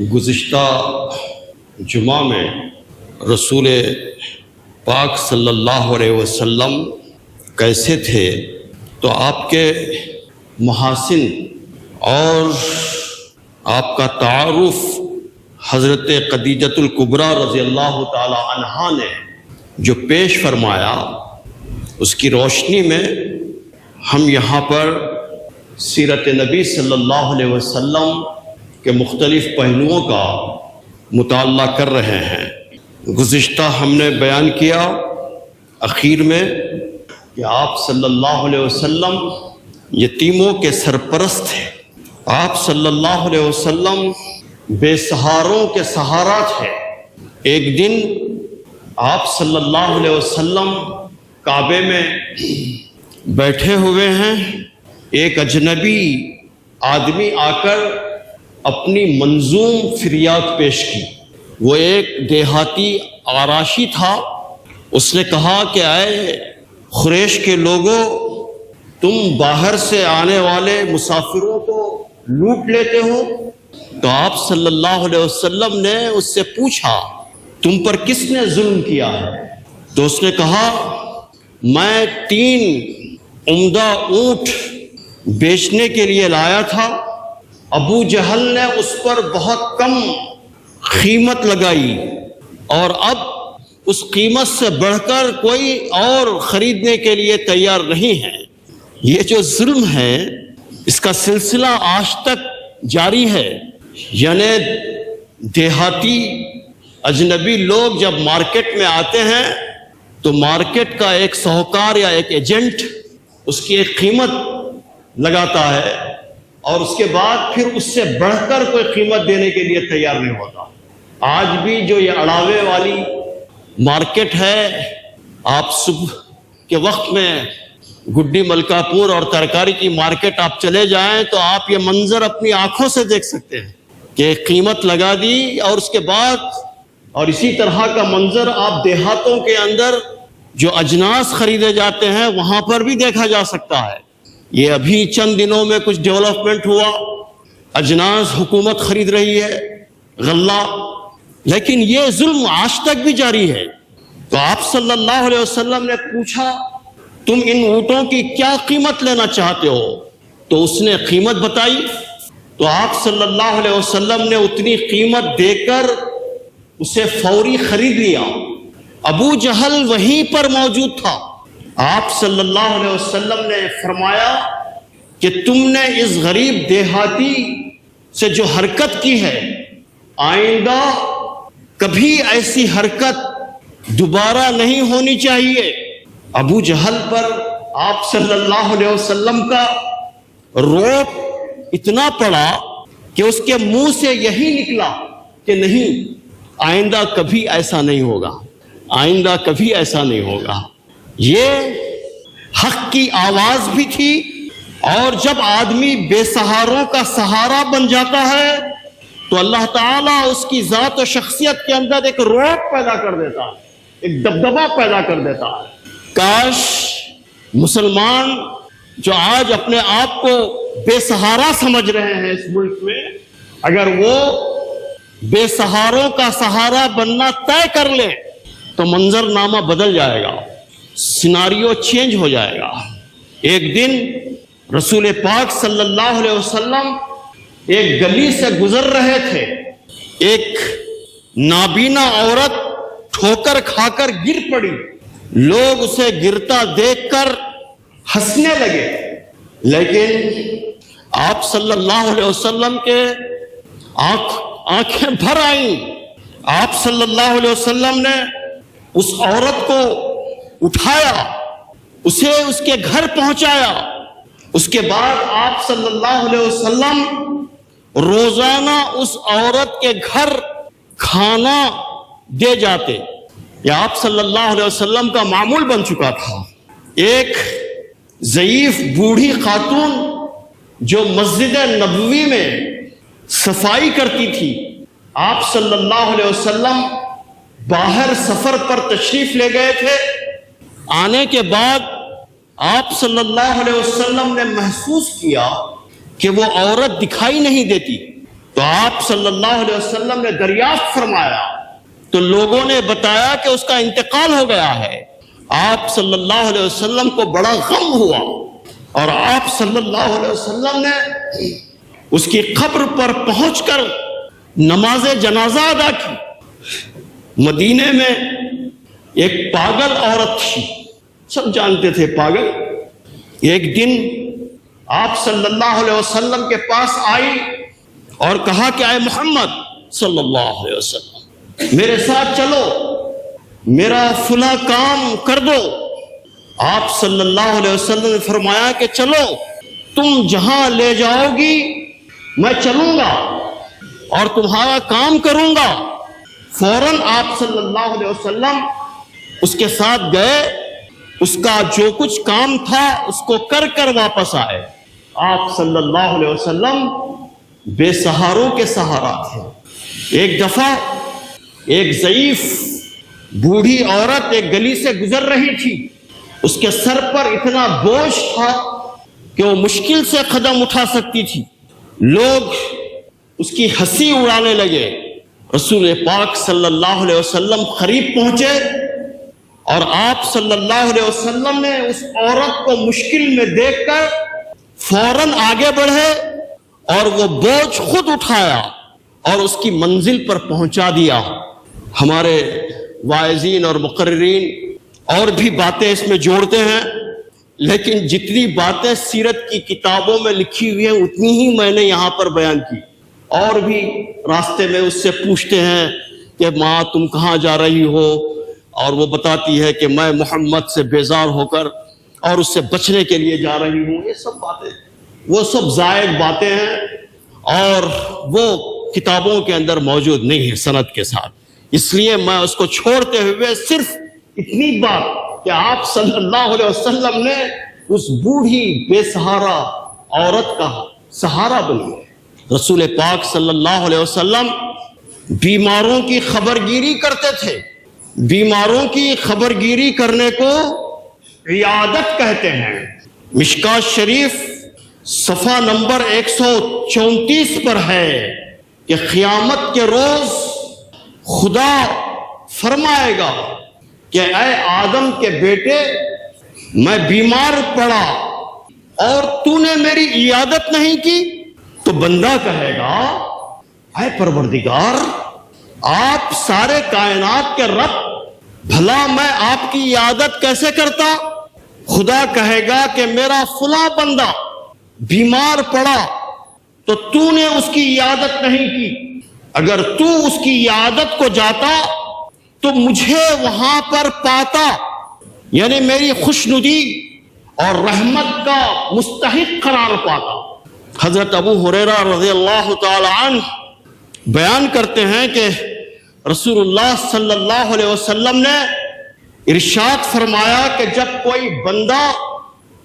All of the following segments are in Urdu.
گزشتہ جمعہ میں رسول پاک صلی اللہ علیہ وسلم کیسے تھے تو آپ کے محاسن اور آپ کا تعارف حضرت خدیجۃ الکبریٰ رضی اللہ تعالی عنہا نے جو پیش فرمایا، اس کی روشنی میں ہم یہاں پر سیرت نبی صلی اللہ علیہ وسلم کے مختلف پہلوؤں کا مطالعہ کر رہے ہیں۔ گزشتہ ہم نے بیان کیا اخیر میں کہ آپ صلی اللہ علیہ وسلم یتیموں کے سرپرست ہیں، آپ صلی اللہ علیہ وسلم بے سہاروں کے سہارا تھے۔ ایک دن آپ صلی اللہ علیہ وسلم کعبے میں بیٹھے ہوئے ہیں، ایک اجنبی آدمی آ کر اپنی منظوم فریاد پیش کی۔ وہ ایک دیہاتی آراشی تھا۔ اس نے کہا کہ اے قریش کے لوگوں، تم باہر سے آنے والے مسافروں کو لوٹ لیتے ہو۔ تو آپ صلی اللہ علیہ وسلم نے اس سے پوچھا، تم پر کس نے ظلم کیا ہے؟ تو اس نے کہا، میں 3 عمدہ اونٹ بیچنے کے لیے لایا تھا، ابو جہل نے اس پر بہت کم قیمت لگائی اور اب اس قیمت سے بڑھ کر کوئی اور خریدنے کے لیے تیار نہیں ہے۔ یہ جو ظلم ہے اس کا سلسلہ آج تک جاری ہے۔ یعنی دیہاتی اجنبی لوگ جب مارکیٹ میں آتے ہیں تو مارکیٹ کا ایک ساہوکار یا ایک ایجنٹ اس کی ایک قیمت لگاتا ہے اور اس کے بعد پھر اس سے بڑھ کر کوئی قیمت دینے کے لیے تیار نہیں ہوتا۔ آج بھی جو یہ اڑاوے والی مارکیٹ ہے، آپ صبح کے وقت میں گڈی ملکا پور اور ترکاری کی مارکیٹ آپ چلے جائیں تو آپ یہ منظر اپنی آنکھوں سے دیکھ سکتے ہیں کہ قیمت لگا دی اور اس کے بعد، اور اسی طرح کا منظر آپ دیہاتوں کے اندر جو اجناس خریدے جاتے ہیں وہاں پر بھی دیکھا جا سکتا ہے۔ یہ ابھی چند دنوں میں کچھ ڈیولپمنٹ ہوا، اجناس حکومت خرید رہی ہے، غلہ، لیکن یہ ظلم آج تک بھی جاری ہے۔ تو آپ صلی اللہ علیہ وسلم نے پوچھا، تم ان اونٹوں کی کیا قیمت لینا چاہتے ہو؟ تو اس نے قیمت بتائی تو آپ صلی اللہ علیہ وسلم نے اتنی قیمت دے کر اسے فوری خرید لیا۔ ابو جہل وہیں پر موجود تھا۔ آپ صلی اللہ علیہ وسلم نے فرمایا کہ تم نے اس غریب دیہاتی سے جو حرکت کی ہے، آئندہ کبھی ایسی حرکت دوبارہ نہیں ہونی چاہیے۔ ابو جہل پر آپ صلی اللہ علیہ وسلم کا رعب اتنا پڑا کہ اس کے منہ سے یہی نکلا کہ نہیں، آئندہ کبھی ایسا نہیں ہوگا، آئندہ کبھی ایسا نہیں ہوگا۔ یہ حق کی آواز بھی تھی، اور جب آدمی بے سہاروں کا سہارا بن جاتا ہے تو اللہ تعالیٰ اس کی ذات و شخصیت کے اندر ایک رعب پیدا کر دیتا ہے، ایک دبدبہ پیدا کر دیتا ہے۔ کاش مسلمان جو آج اپنے آپ کو بے سہارا سمجھ رہے ہیں اس ملک میں، اگر وہ بے سہاروں کا سہارا بننا طے کر لیں تو منظر نامہ بدل جائے گا، سیناریو چینج ہو جائے گا۔ ایک دن رسول پاک صلی اللہ علیہ وسلم ایک گلی سے گزر رہے تھے، ایک نابینا عورت ٹھوکر کھا کر گر پڑی۔ لوگ اسے گرتا دیکھ کر ہنسنے لگے، لیکن آپ صلی اللہ علیہ وسلم کے آنکھیں بھر آئیں۔ آپ صلی اللہ علیہ وسلم نے اس عورت کو اٹھایا، اسے اس کے گھر پہنچایا۔ اس کے بعد آپ صلی اللہ علیہ وسلم روزانہ اس عورت کے گھر کھانا دے جاتے۔ یہ آپ صلی اللہ علیہ وسلم کا معمول بن چکا تھا۔ ایک ضعیف بوڑھی خاتون جو مسجد نبوی میں صفائی کرتی تھی، آپ صلی اللہ علیہ وسلم باہر سفر پر تشریف لے گئے تھے۔ آنے کے بعد آپ صلی اللہ علیہ وسلم نے محسوس کیا کہ وہ عورت دکھائی نہیں دیتی، تو تو آپ صلی اللہ علیہ وسلم نے دریافت فرمایا تو لوگوں نے بتایا کہ اس کا انتقال ہو گیا ہے۔ آپ صلی اللہ علیہ وسلم کو بڑا غم ہوا اور آپ صلی اللہ علیہ وسلم نے اس کی قبر پر پہنچ کر نماز جنازہ ادا کی۔ مدینے میں ایک پاگل عورت تھی، سب جانتے تھے پاگل۔ ایک دن آپ صلی اللہ علیہ وسلم کے پاس آئی اور کہا کہ اے محمد صلی اللہ علیہ وسلم، میرے ساتھ چلو، میرا فلاں کام کر دو۔ آپ صلی اللہ علیہ وسلم نے فرمایا کہ چلو، تم جہاں لے جاؤ گی میں چلوں گا اور تمہارا کام کروں گا۔ فوراً آپ صلی اللہ علیہ وسلم اس کے ساتھ گئے، اس کا جو کچھ کام تھا اس کو کر کر واپس آئے۔ آپ صلی اللہ علیہ وسلم بے سہاروں کے سہارا تھے۔ ایک دفعہ ایک ضعیف بوڑھی عورت ایک گلی سے گزر رہی تھی، اس کے سر پر اتنا بوجھ تھا کہ وہ مشکل سے قدم اٹھا سکتی تھی۔ لوگ اس کی ہنسی اڑانے لگے۔ رسول پاک صلی اللہ علیہ وسلم قریب پہنچے اور آپ صلی اللہ علیہ وسلم نے اس عورت کو مشکل میں دیکھ کر فوراً آگے بڑھے اور وہ بوجھ خود اٹھایا اور اس کی منزل پر پہنچا دیا۔ ہمارے واعظین اور مقررین اور بھی باتیں اس میں جوڑتے ہیں، لیکن جتنی باتیں سیرت کی کتابوں میں لکھی ہوئی ہیں اتنی ہی میں نے یہاں پر بیان کی۔ اور بھی راستے میں اس سے پوچھتے ہیں کہ ماں تم کہاں جا رہی ہو، اور وہ بتاتی ہے کہ میں محمد سے بیزار ہو کر اور اس سے بچنے کے لیے جا رہی ہوں۔ یہ سب باتیں، وہ سب زائد باتیں ہیں اور وہ کتابوں کے اندر موجود نہیں ہے سند کے ساتھ۔ اس لیے میں اس کو چھوڑتے ہوئے صرف اتنی بات کہ آپ صلی اللہ علیہ وسلم نے اس بوڑھی بے سہارا عورت کا سہارا بنی۔ رسول پاک صلی اللہ علیہ وسلم بیماروں کی خبرگیری کرتے تھے۔ بیماروں کی خبرگیری کرنے کو عیادت کہتے ہیں۔ مشکات شریف صفحہ نمبر 134 پر ہے کہ قیامت کے روز خدا فرمائے گا کہ اے آدم کے بیٹے، میں بیمار پڑا اور تو نے میری عیادت نہیں کی۔ تو بندہ کہے گا اے پروردگار، آپ سارے کائنات کے رب، بھلا میں آپ کی عیادت کیسے کرتا؟ خدا کہے گا کہ میرا فلاں بندہ بیمار پڑا تو تو نے اس کی عیادت نہیں کی۔ اگر تو اس کی عیادت کو جاتا تو مجھے وہاں پر پاتا، یعنی میری خوشنودی اور رحمت کا مستحق قرار پاتا۔ حضرت ابو ہریرہ رضی اللہ تعالی عنہ بیان کرتے ہیں کہ رسول اللہ صلی اللہ علیہ وسلم نے ارشاد فرمایا کہ جب کوئی بندہ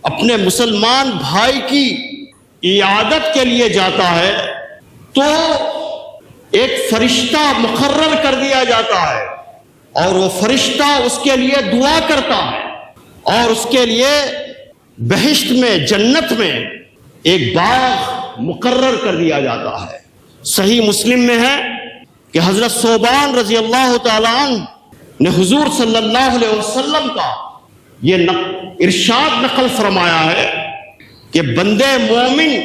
اپنے مسلمان بھائی کی عیادت کے لیے جاتا ہے تو ایک فرشتہ مقرر کر دیا جاتا ہے اور وہ فرشتہ اس کے لیے دعا کرتا ہے اور اس کے لیے بہشت میں، جنت میں ایک باغ مقرر کر دیا جاتا ہے۔ صحیح مسلم میں ہے کہ حضرت ثوبان رضی اللہ تعالیٰ عنہ نے حضور صلی اللہ علیہ وسلم کا یہ ارشاد نقل فرمایا ہے کہ بندے مومن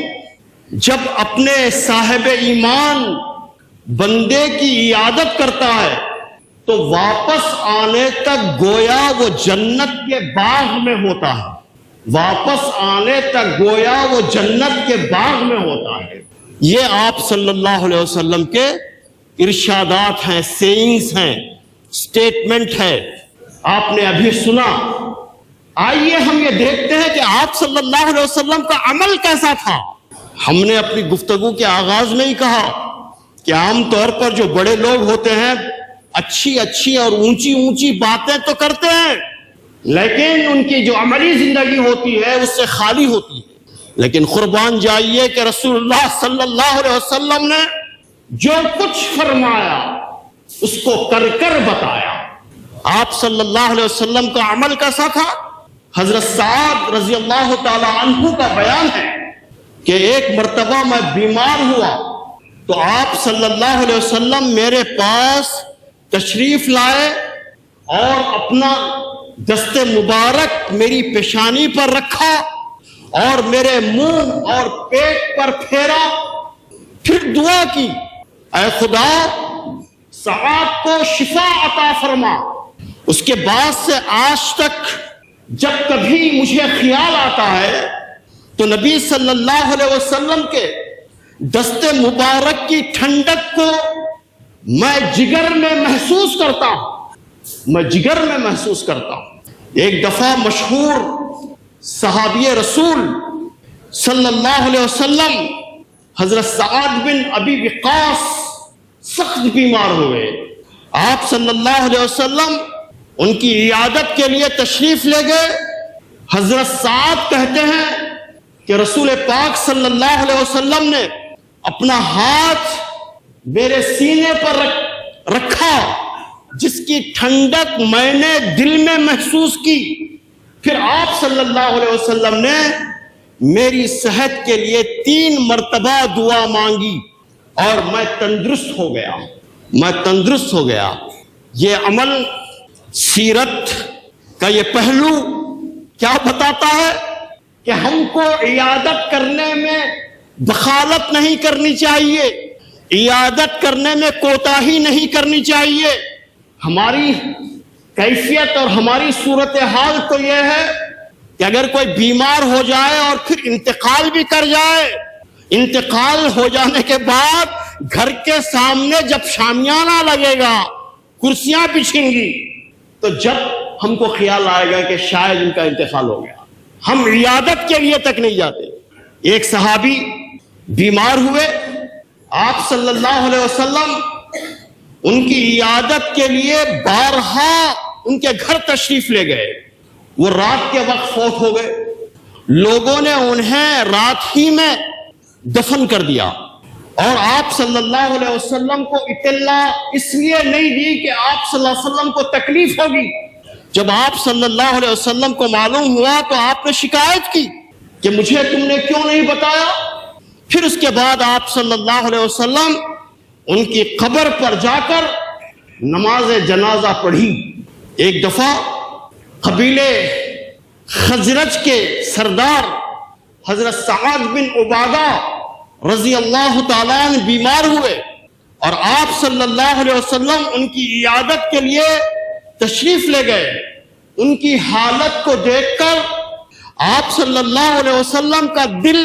جب اپنے صاحب ایمان بندے کی عیادت کرتا ہے تو واپس آنے تک گویا وہ جنت کے باغ میں ہوتا ہے، واپس آنے تک گویا وہ جنت کے باغ میں ہوتا ہے۔ یہ آپ صلی اللہ علیہ وسلم کے ارشادات ہیں، سیئنگز ہیں، سٹیٹمنٹ ہے۔ آپ نے ابھی سنا۔ آئیے ہم یہ دیکھتے ہیں کہ آپ صلی اللہ علیہ وسلم کا عمل کیسا تھا۔ ہم نے اپنی گفتگو کے آغاز میں ہی کہا کہ عام طور پر جو بڑے لوگ ہوتے ہیں اچھی اچھی اور اونچی اونچی باتیں تو کرتے ہیں، لیکن ان کی جو عملی زندگی ہوتی ہے اس سے خالی ہوتی ہے۔ لیکن قربان جائیے کہ رسول اللہ صلی اللہ علیہ وسلم نے جو کچھ فرمایا اس کو کر کر بتایا۔ آپ صلی اللہ علیہ وسلم کا عمل کیسا تھا؟ حضرت سعد رضی اللہ تعالی عنہ کا بیان ہے کہ ایک مرتبہ میں بیمار ہوا تو آپ صلی اللہ علیہ وسلم میرے پاس تشریف لائے اور اپنا دست مبارک میری پیشانی پر رکھا اور میرے منہ اور پیٹ پر پھیرا، پھر دعا کی، اے خدا سعد کو شفا عطا فرما۔ اس کے بعد سے آج تک جب کبھی مجھے خیال آتا ہے تو نبی صلی اللہ علیہ وسلم کے دست مبارک کی ٹھنڈک کو میں جگر میں محسوس کرتا ہوں، میں جگر میں محسوس کرتا ہوں۔ ایک دفعہ مشہور صحابی رسول صلی اللہ علیہ وسلم حضرت سعد بن ابی وقاص سخت بیمار ہوئے۔ آپ صلی اللہ علیہ وسلم ان کی عیادت کے لیے تشریف لے گئے۔ حضرت سعد کہتے ہیں کہ رسول پاک صلی اللہ علیہ وسلم نے اپنا ہاتھ میرے سینے پر رکھا، جس کی ٹھنڈک میں نے دل میں محسوس کی۔ پھر آپ صلی اللہ علیہ وسلم نے میری صحت کے لیے 3 مرتبہ دعا مانگی اور میں تندرست ہو گیا، میں تندرست ہو گیا۔ یہ عمل سیرت کا یہ پہلو کیا بتاتا ہے کہ ہم کو عیادت کرنے میں دخالت نہیں کرنی چاہیے، عیادت کرنے میں کوتاہی نہیں کرنی چاہیے۔ ہماری کیفیت اور ہماری صورتحال تو یہ ہے کہ اگر کوئی بیمار ہو جائے اور پھر انتقال بھی کر جائے، انتقال ہو جانے کے بعد گھر کے سامنے جب شامیانہ لگے گا، کرسیاں بچھیں گی، تو جب ہم کو خیال آئے گا کہ شاید ان کا انتقال ہو گیا، ہم عیادت کے لیے تک نہیں جاتے۔ ایک صحابی بیمار ہوئے، آپ صلی اللہ علیہ وسلم ان کی عیادت کے لیے بارہا ان کے گھر تشریف لے گئے۔ وہ رات کے وقت فوت ہو گئے، لوگوں نے انہیں رات ہی میں دفن کر دیا، اور آپ صلی اللہ علیہ وسلم کو اطلاع اس لیے نہیں دی کہ آپ صلی اللہ علیہ وسلم کو تکلیف ہوگی۔ جب آپ صلی اللہ علیہ وسلم کو معلوم ہوا تو آپ نے شکایت کی کہ مجھے تم نے کیوں نہیں بتایا۔ پھر اس کے بعد آپ صلی اللہ علیہ وسلم ان کی قبر پر جا کر نماز جنازہ پڑھی۔ ایک دفعہ قبیلے خزرج کے سردار حضرت سعد بن عبادہ رضی اللہ تعالیٰ عنہ بیمار ہوئے، اور آپ صلی اللہ علیہ وسلم ان کی عیادت کے لیے تشریف لے گئے۔ ان کی حالت کو دیکھ کر آپ صلی اللہ علیہ وسلم کا دل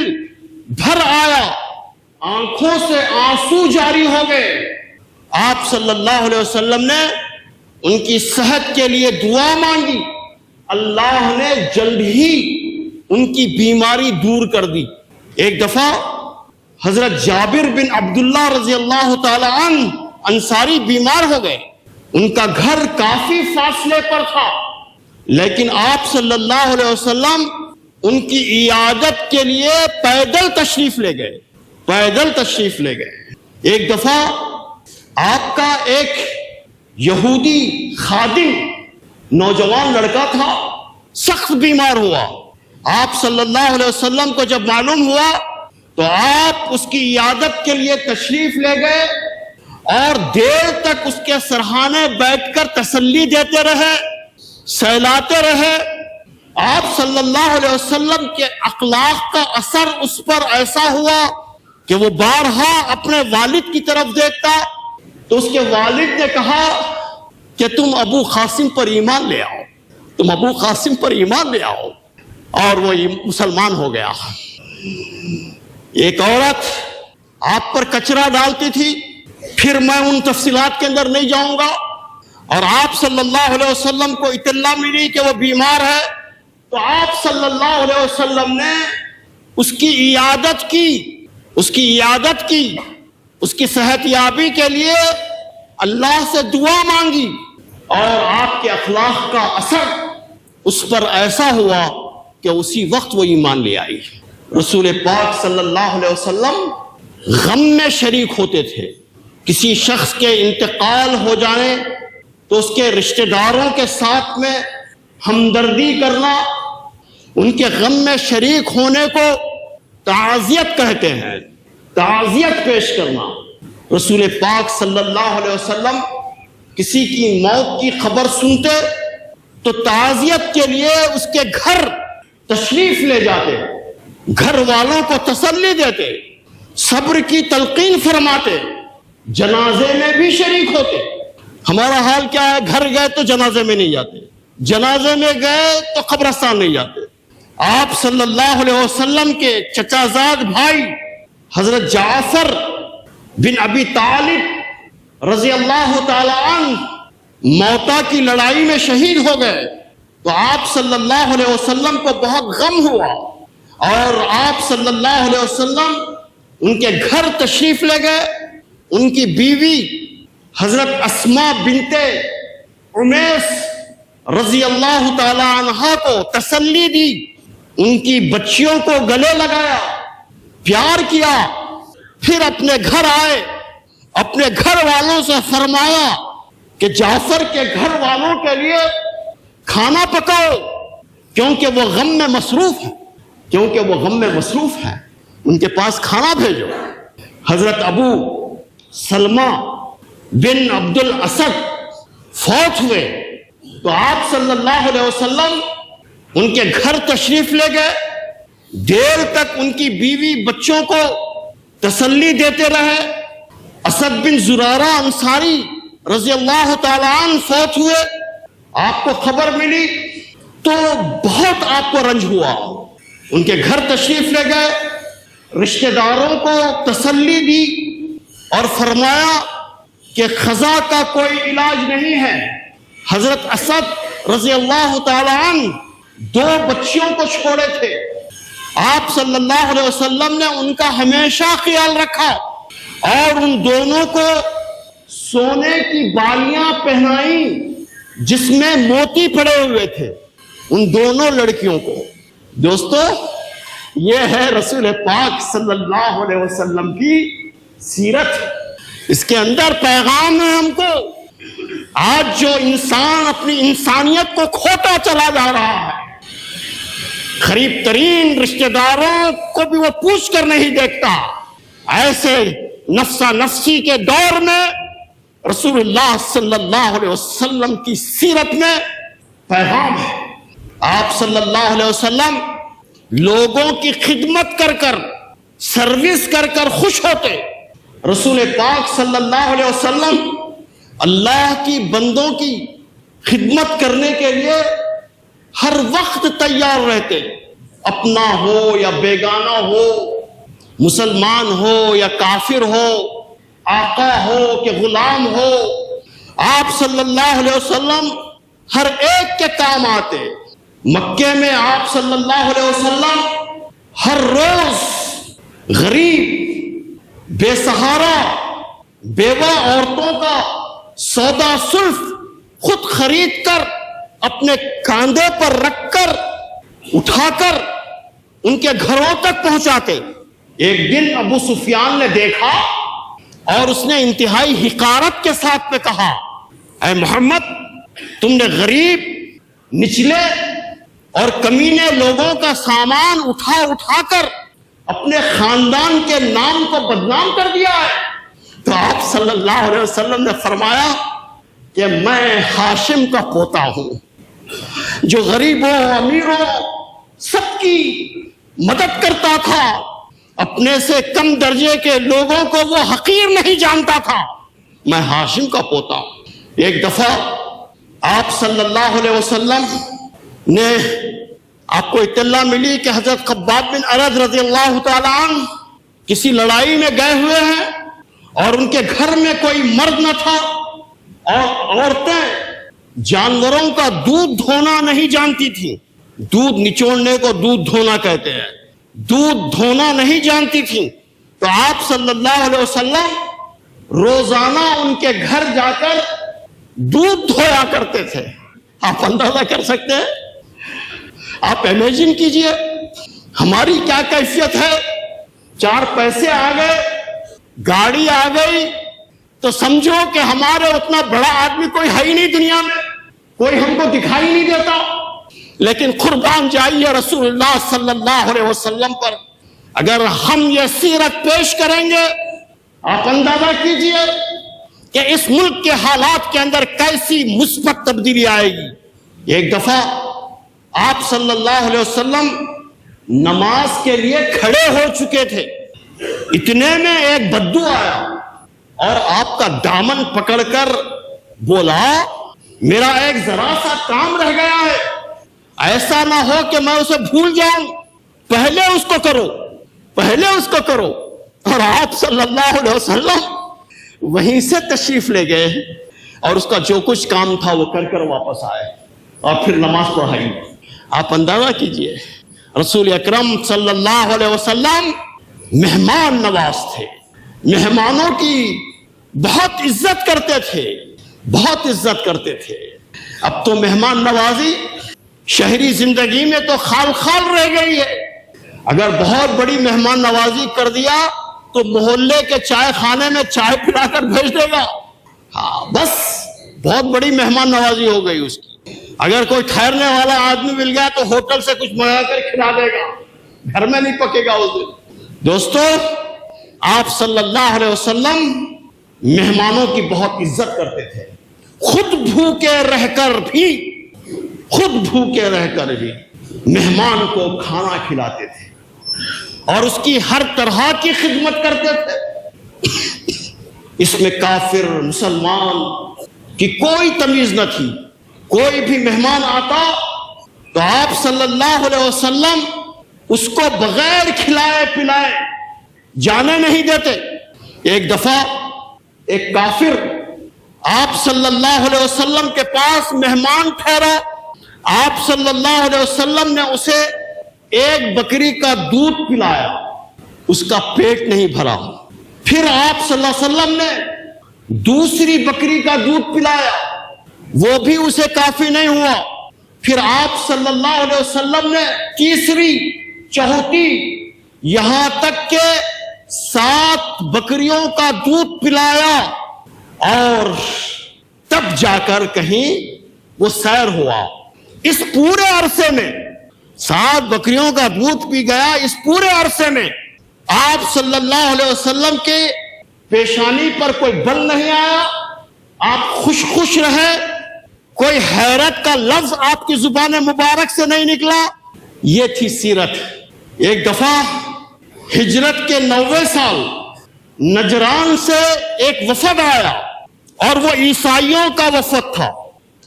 بھر آیا، آنکھوں سے آنسو جاری ہو گئے۔ آپ صلی اللہ علیہ وسلم نے ان کی صحت کے لیے دعا مانگی، اللہ نے جلد ہی ان کی بیماری دور کر دی۔ ایک دفعہ حضرت جابر بن عبداللہ رضی اللہ تعالی عنہ انصاری بیمار ہو گئے۔ ان کا گھر کافی فاصلے پر تھا، لیکن آپ صلی اللہ علیہ وسلم ان کی عیادت کے لیے پیدل تشریف لے گئے، پیدل تشریف لے گئے۔ ایک دفعہ آپ کا ایک یہودی خادم نوجوان لڑکا تھا، سخت بیمار ہوا۔ آپ صلی اللہ علیہ وسلم کو جب معلوم ہوا تو آپ اس کی عیادت کے لیے تشریف لے گئے اور دیر تک اس کے سرہانے بیٹھ کر تسلی دیتے رہے، سہلاتے رہے۔ آپ صلی اللہ علیہ وسلم کے اخلاق کا اثر اس پر ایسا ہوا کہ وہ بارہا اپنے والد کی طرف دیکھتا تو اس کے والد نے کہا کہ تم ابو قاسم پر ایمان لے آؤ، تم ابو قاسم پر ایمان لے آؤ، اور وہ مسلمان ہو گیا۔ ایک عورت آپ پر کچرا ڈالتی تھی، پھر میں ان تفصیلات کے اندر نہیں جاؤں گا، اور آپ صلی اللہ علیہ وسلم کو اطلاع ملی کہ وہ بیمار ہے، تو آپ صلی اللہ علیہ وسلم نے اس کی عیادت کی، اس کی عیادت کی، اس کی صحت یابی کے لیے اللہ سے دعا مانگی، اور آپ کے اخلاق کا اثر اس پر ایسا ہوا کہ اسی وقت وہ ایمان لے آئی۔ رسول پاک صلی اللہ علیہ وسلم غم میں شریک ہوتے تھے۔ کسی شخص کے انتقال ہو جانے تو اس کے رشتہ داروں کے ساتھ میں ہمدردی کرنا، ان کے غم میں شریک ہونے کو تعزیت کہتے ہیں، تعزیت پیش کرنا۔ رسول پاک صلی اللہ علیہ وسلم کسی کی موت کی خبر سنتے تو تعزیت کے لیے اس کے گھر تشریف لے جاتے، گھر والوں کو تسلی دیتے، صبر کی تلقین فرماتے، جنازے میں بھی شریک ہوتے۔ ہمارا حال کیا ہے؟ گھر گئے تو جنازے میں نہیں جاتے، جنازے میں گئے تو قبرستان نہیں جاتے۔ آپ صلی اللہ علیہ وسلم کے چچا زاد بھائی حضرت جعفر بن ابی طالب رضی اللہ تعالی عنہ موتا کی لڑائی میں شہید ہو گئے تو آپ صلی اللہ علیہ وسلم کو بہت غم ہوا، اور آپ صلی اللہ علیہ وسلم ان کے گھر تشریف لے گئے۔ ان کی بیوی حضرت اسماء بنت عمیس رضی اللہ تعالی عنہا کو تسلی دی، ان کی بچیوں کو گلے لگایا، پیار کیا، پھر اپنے گھر آئے، اپنے گھر والوں سے فرمایا کہ جعفر کے گھر والوں کے لیے کھانا پکاؤ، کیونکہ وہ غم میں مصروف ہیں، ان کے پاس کھانا بھیجو۔ حضرت ابو سلمہ بن عبد الاسد فوت ہوئے تو آپ صلی اللہ علیہ وسلم ان کے گھر تشریف لے گئے، دیر تک ان کی بیوی بچوں کو تسلی دیتے رہے۔ اسد بن زرارہ انصاری رضی اللہ تعالیٰ عنہ فوت ہوئے، آپ کو خبر ملی تو بہت آپ کو رنج ہوا، ان کے گھر تشریف لے گئے، رشتہ داروں کو تسلی دی اور فرمایا کہ خزا کا کوئی علاج نہیں ہے۔ حضرت اسد رضی اللہ تعالیٰ عنہ 2 بچیوں کو چھوڑے تھے، آپ صلی اللہ علیہ وسلم نے ان کا ہمیشہ خیال رکھا اور ان دونوں کو سونے کی بالیاں پہنائیں جس میں موتی پڑے ہوئے تھے، ان دونوں لڑکیوں کو۔ دوستو، یہ ہے رسول پاک صلی اللہ علیہ وسلم کی سیرت، اس کے اندر پیغام ہے ہم کو۔ آج جو انسان اپنی انسانیت کو کھوتا چلا جا رہا ہے، قریب ترین رشتہ داروں کو بھی وہ پوچھ کر نہیں دیکھتا، ایسے نفسا نفسی کے دور میں رسول اللہ صلی اللہ علیہ وسلم کی سیرت میں پیغام ہے۔ آپ صلی اللہ علیہ وسلم لوگوں کی خدمت کر کر، سروس کر کر خوش ہوتے۔ رسول پاک صلی اللہ علیہ وسلم اللہ کی بندوں کی خدمت کرنے کے لیے ہر وقت تیار رہتے، اپنا ہو یا بیگانہ ہو، مسلمان ہو یا کافر ہو، آقا ہو کہ غلام ہو، آپ صلی اللہ علیہ وسلم ہر ایک کے کام آتے۔ مکے میں آپ صلی اللہ علیہ وسلم ہر روز غریب، بے سہارا، بیوہ عورتوں کا سودا صرف خود خرید کر اپنے کاندھے پر رکھ کر اٹھا کر ان کے گھروں تک پہنچاتے۔ ایک دن ابو سفیان نے دیکھا اور اس نے انتہائی حقارت کے ساتھ میں کہا، اے محمد، تم نے غریب، نچلے اور کمینے لوگوں کا سامان اٹھا اٹھا کر اپنے خاندان کے نام کو بدنام کر دیا ہے۔ تو آپ صلی اللہ علیہ وسلم نے فرمایا کہ میں ہاشم کا پوتا ہوں، جو غریب ہو امیر ہو سب کی مدد کرتا تھا، اپنے سے کم درجے کے لوگوں کو وہ حقیر نہیں جانتا تھا، میں ہاشم کا پوتا ہوں۔ ایک دفعہ آپ صلی اللہ علیہ وسلم نے، آپ کو اطلاع ملی کہ حضرت خباب بن ارد رضی اللہ تعالی عنہ کسی لڑائی میں گئے ہوئے ہیں اور ان کے گھر میں کوئی مرد نہ تھا، اور عورتیں جانوروں کا دودھ دھونا نہیں جانتی تھیں، دودھ نچوڑنے کو دودھ دھونا کہتے ہیں، دودھ دھونا نہیں جانتی تھیں۔ تو آپ صلی اللہ علیہ وسلم روزانہ ان کے گھر جا کر دودھ دھویا کرتے تھے۔ آپ اندازہ کر سکتے ہیں، آپ امیجن کیجئے ہماری کیا کیفیت ہے۔ 4 پیسے آ گئے، گاڑی آ گئی تو سمجھو کہ ہمارے اتنا بڑا آدمی کوئی ہے ہی نہیں دنیا میں، کوئی ہم کو دکھائی نہیں دیتا۔ لیکن قربان جائیے رسول اللہ صلی اللہ علیہ وسلم پر، اگر ہم یہ سیرت پیش کریں گے، آپ اندازہ کیجئے کہ اس ملک کے حالات کے اندر کیسی مثبت تبدیلی آئے گی۔ ایک دفعہ آپ صلی اللہ علیہ وسلم نماز کے لیے کھڑے ہو چکے تھے، اتنے میں ایک بدو آیا اور آپ کا دامن پکڑ کر بولا میرا ایک ذرا سا کام رہ گیا ہے، ایسا نہ ہو کہ میں اسے بھول جاؤں، پہلے اس کو کرو، پہلے اس کو کرو۔ اور آپ صلی اللہ علیہ وسلم وہیں سے تشریف لے گئے اور اس کا جو کچھ کام تھا وہ کر کر واپس آئے اور پھر نماز پڑھائی۔ آپ اندازہ کیجئے رسول اکرم صلی اللہ علیہ وسلم مہمان نواز تھے، مہمانوں کی بہت عزت کرتے تھے، بہت عزت کرتے تھے۔ اب تو مہمان نوازی شہری زندگی میں تو خال خال رہ گئی ہے۔ اگر بہت بڑی مہمان نوازی کر دیا تو محلے کے چائے خانے میں چائے پلا کر بھیج دے گا، ہاں بس بہت بڑی مہمان نوازی ہو گئی اس کی۔ اگر کوئی ٹھہرنے والا آدمی مل گیا تو ہوٹل سے کچھ منگا کر کھلا دے گا، گھر میں نہیں پکے گا اس دن۔ دوستو، آپ صلی اللہ علیہ وسلم مہمانوں کی بہت عزت کرتے تھے، خود بھوکے رہ کر بھی مہمان کو کھانا کھلاتے تھے اور اس کی ہر طرح کی خدمت کرتے تھے۔ اس میں کافر مسلمان کی کوئی تمیز نہ تھی۔ کوئی بھی مہمان آتا تو آپ صلی اللہ علیہ وسلم اس کو بغیر کھلائے پلائے جانے نہیں دیتے۔ ایک دفعہ ایک کافر آپ صلی اللہ علیہ وسلم کے پاس مہمان ٹھہرا، آپ صلی اللہ علیہ وسلم نے اسے ایک بکری کا دودھ پلایا، اس کا پیٹ نہیں بھرا۔ پھر آپ صلی اللہ علیہ وسلم نے دوسری بکری کا دودھ پلایا، وہ بھی اسے کافی نہیں ہوا۔ پھر آپ صلی اللہ علیہ وسلم نے تیسری، چوتھی، یہاں تک کہ 7 بکریوں کا دودھ پلایا اور تب جا کر کہیں وہ سیر ہوا۔ اس پورے عرصے میں 7 بکریوں کا دودھ پی گیا۔ اس پورے عرصے میں آپ صلی اللہ علیہ وسلم کے پیشانی پر کوئی بل نہیں آیا، آپ خوش رہے، کوئی حیرت کا لفظ آپ کی زبان مبارک سے نہیں نکلا۔ یہ تھی سیرت۔ ایک دفعہ ہجرت کے 90 سال نجران سے ایک وفد آیا اور وہ عیسائیوں کا وفد تھا،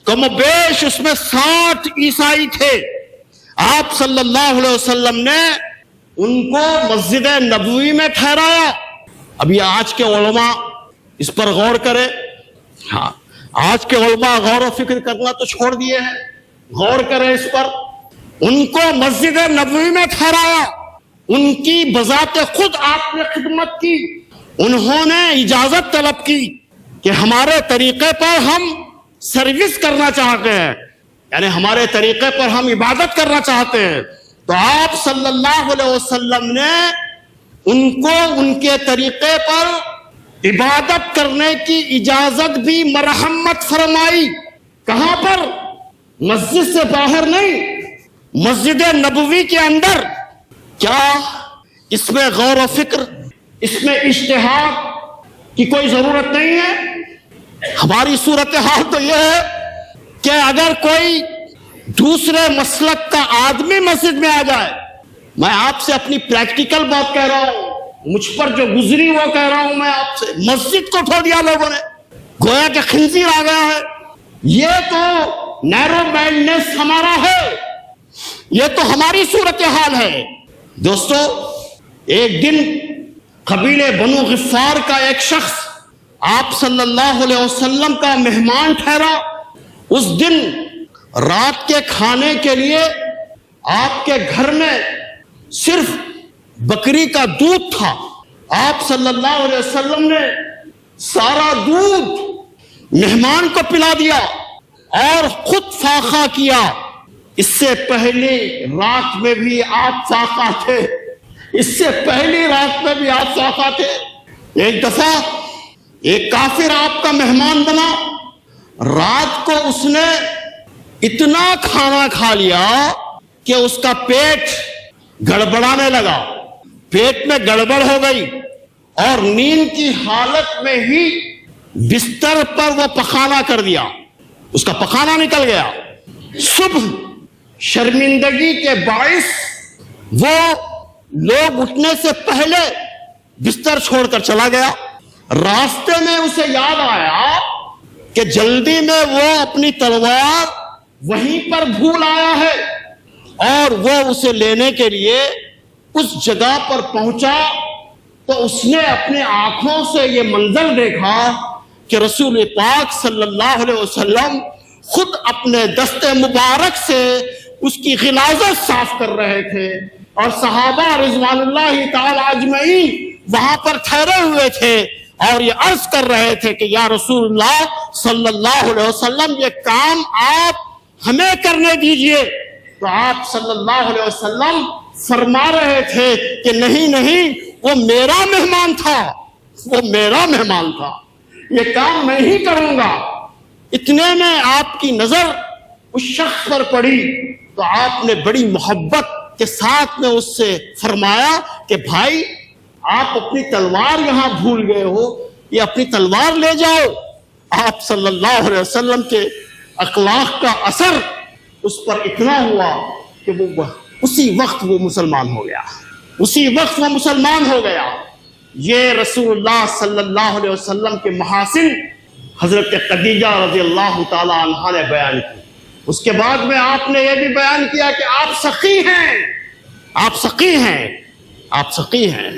کم و بیش اس میں 60 عیسائی تھے۔ آپ صلی اللہ علیہ وسلم نے ان کو مسجد نبوی میں ٹھہرایا۔ اب یہ آج کے علماء اس پر غور کرے، ہاں آج کے علماء غور و فکر کرنا تو چھوڑ دیے ہیں، غور کریں اس پر۔ ان کو مسجد نبوی میں ٹھہرایا، ان کی بذات خود آپ نے خدمت کی، انہوں نے اجازت طلب کی کہ ہمارے طریقے پر ہم سروس کرنا چاہتے ہیں، یعنی ہمارے طریقے پر ہم عبادت کرنا چاہتے ہیں۔ تو آپ صلی اللہ علیہ وسلم نے ان کو ان کے طریقے پر عبادت کرنے کی اجازت بھی مرحمت فرمائی۔ کہاں پر؟ مسجد سے باہر نہیں، مسجد نبوی کے اندر۔ کیا اس میں غور و فکر، اس میں اجتہاد کی کوئی ضرورت نہیں ہے؟ ہماری صورتحال تو یہ ہے کہ اگر کوئی دوسرے مسلک کا آدمی مسجد میں آ جائے، میں آپ سے اپنی پریکٹیکل بات کہہ رہا ہوں، مجھ پر جو گزری وہ کہہ رہا ہوں میں آپ سے، مسجد کو کھو دیا لوگوں نے، گویا کہ خنزیر آ گیا ہے۔ یہ تو نیرو مائنڈنس ہمارا ہے، یہ تو ہماری صورتحال ہے۔ دوستو، ایک دن قبیلے بنو غفار کا ایک شخص آپ صلی اللہ علیہ وسلم کا مہمان ٹھہرا۔ اس دن رات کے کھانے کے لیے آپ کے گھر میں صرف بکری کا دودھ تھا۔ آپ صلی اللہ علیہ وسلم نے سارا دودھ مہمان کو پلا دیا اور خود فاقہ کیا۔ اس سے پہلی رات میں بھی آپ فاقہ تھے، اس سے پہلی رات میں بھی آپ فاقہ تھے۔ ایک دفعہ ایک کافر آپ کا مہمان بنا، رات کو اس نے اتنا کھانا کھا لیا کہ اس کا پیٹ گڑبڑانے لگا، پیٹ میں گڑبڑ ہو گئی اور نیند کی حالت میں ہی بستر پر وہ پخانہ کر دیا، اس کا پخانہ نکل گیا۔ صبح شرمندگی کے باعث وہ لوگ اٹھنے سے پہلے بستر چھوڑ کر چلا گیا۔ راستے میں اسے یاد آیا کہ جلدی میں وہ اپنی تلوار وہیں پر بھول آیا ہے، اور وہ اسے لینے کے لیے اس جگہ پر پہنچا تو اس نے اپنی آنکھوں سے یہ منظر دیکھا کہ رسول پاک صلی اللہ علیہ وسلم خود اپنے دست مبارک سے اس کی غلاظت صاف کر رہے تھے، اور صحابہ رضوان اللہ تعالی اجمعین وہاں پر ٹھہرے ہوئے تھے اور یہ عرض کر رہے تھے کہ یا رسول اللہ صلی اللہ علیہ وسلم یہ کام آپ ہمیں کرنے دیجئے۔ تو آپ صلی اللہ علیہ وسلم فرما رہے تھے کہ نہیں نہیں، وہ میرا مہمان تھا، وہ میرا مہمان تھا، یہ کام میں ہی کروں گا۔ اتنے میں آپ کی نظر اس شخص پر پڑی تو آپ نے بڑی محبت کے ساتھ میں اس سے فرمایا کہ بھائی آپ اپنی تلوار یہاں بھول گئے ہو، یہ اپنی تلوار لے جاؤ۔ آپ صلی اللہ علیہ وسلم کے اخلاق کا اثر اس پر اتنا ہوا کہ وہ اسی وقت وہ مسلمان ہو گیا، اسی وقت وہ مسلمان ہو گیا۔ یہ رسول اللہ صلی اللہ علیہ وسلم کے محاسن حضرت خدیجہ رضی اللہ تعالی عنہا نے بیان کی۔ اس کے بعد میں آپ نے یہ بھی بیان کیا کہ آپ سخی ہیں، آپ سخی ہیں، آپ سخی ہیں۔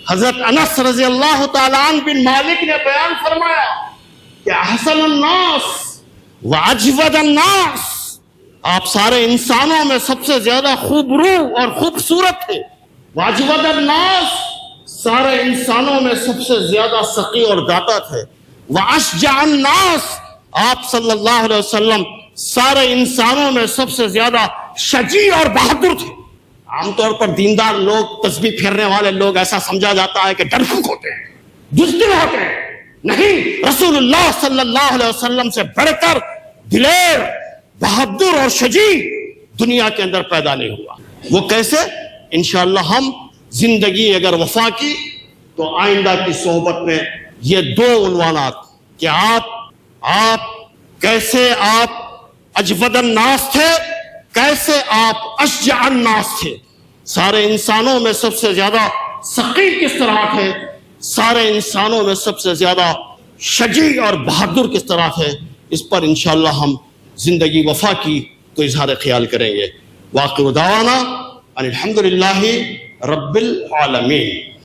حضرت انس رضی اللہ تعالی عنہ بن مالک نے بیان فرمایا کہ احسن الناس واجود الناس، آپ سارے انسانوں میں سب سے زیادہ خوبرو اور خوبصورت تھے۔ واجود الناس، سارے انسانوں میں سب سے زیادہ سخی اور داتا تھے۔ واشجع الناس، آپ صلی اللہ علیہ وسلم سارے انسانوں میں سب سے زیادہ شجیع اور بہادر تھے۔ عام طور پر دیندار لوگ، تسبیح پھیرنے والے لوگ، ایسا سمجھا جاتا ہے کہ ڈرپوک ہوتے ہیں، بزدل ہوتے ہیں۔ نہیں، رسول اللہ صلی اللہ علیہ وسلم سے بڑھ کر دلیر، بہادر اور شجیع دنیا کے اندر پیدا نہیں ہوا۔ وہ کیسے؟ انشاءاللہ ہم زندگی اگر وفا کی تو آئندہ کی صحبت میں یہ دو عنوانات کہ آپ کیسے آپ اجود الناس تھے، کیسے آپ اشجع الناس تھے، سارے انسانوں میں سب سے زیادہ سخی کس طرح تھے، سارے انسانوں میں سب سے زیادہ شجیع اور بہادر کس طرح تھے، اس پر انشاءاللہ ہم زندگی وفا کی تو اظہار خیال کریں گے۔ واخر دعوانا ان الحمدللہ رب العالمین۔